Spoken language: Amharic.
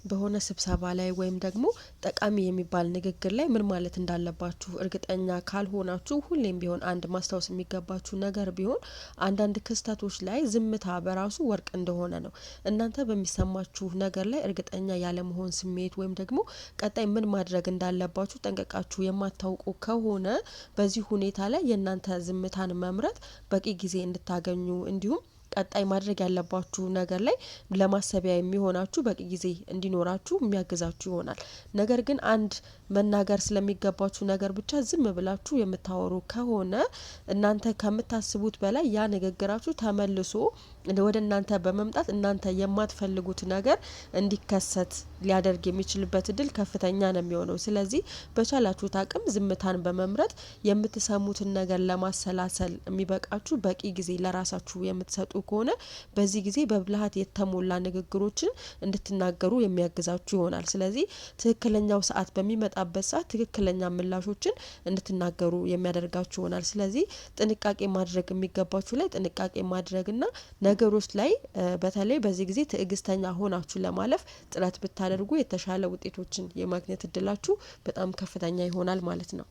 በሆነ ስብሰባ ላይ ወይም ደግሞ ጠቃሚ የሚባል ንግግር ላይ ምን ማለት እንዳለባችሁ እርግጠኛ ካልሆናችሁ ሁሌም ቢሆን አንድ ማስታወስ የሚገባችሁ ነገር ቢሆን አንዳንድ ክስተቶች ላይ ዝምታ በራሱ ወርቅ እንደሆነ ነው። እናንተ በሚሰማችሁ ነገር ላይ እርግጠኛ ያለመሆን ስሜት ወይም ደግሞ ቀጣይ ምን ማድረግ እንዳለባችሁ ጠንቀቃችሁ የማታውቁ ከሆነ በዚህ ሁኔታ ላይ የእናንተ ዝምታን መምረጥ በቂ ጊዜ እንድታገኙ እንዲሁም ቀጣይ ማድረግ ያለባችሁ ነገር ላይ ለማሰቢያ የሚሆናችሁ በቂ ጊዜ እንዲኖራችሁ የሚያግዛችሁ ይሆናል። ነገር ግን አንድ መናገር ስለሚገባችሁ ነገር ብቻ ዝም ብላችሁ የምታወሩ ከሆነ እናንተ ከምታስቡት በላይ ያ ንግግራችሁ ተመልሶ ወደ እናንተ በመምጣት እናንተ የማትፈልጉት ነገር እንዲከሰት ሊያደርግ የሚችልበት እድል ከፍተኛ ነው የሚሆነው። ስለዚህ በቻላችሁት አቅም ዝምታን በመምረጥ የምትሰሙትን ነገር ለማሰላሰል የሚበቃችሁ በቂ ጊዜ ለራሳችሁ የምትሰጡ ከሆነ በዚህ ጊዜ በብልሃት የተሞላ ንግግሮችን እንድትናገሩ የሚያግዛችሁ ይሆናል። ስለዚህ ትክክለኛው ሰዓት በሚመጣበት ሰዓት ትክክለኛ ምላሾችን እንድትናገሩ የሚያደርጋችሁ ይሆናል። ስለዚህ ጥንቃቄ ማድረግ የሚገባችሁ ላይ ጥንቃቄ ማድረግና ነገሮች ላይ በተለይ በዚህ ጊዜ ትዕግስተኛ ሆናችሁ ለማለፍ ጥረት ብታደርጉ የተሻለ ውጤቶችን የማግኘት እድላችሁ በጣም ከፍተኛ ይሆናል ማለት ነው።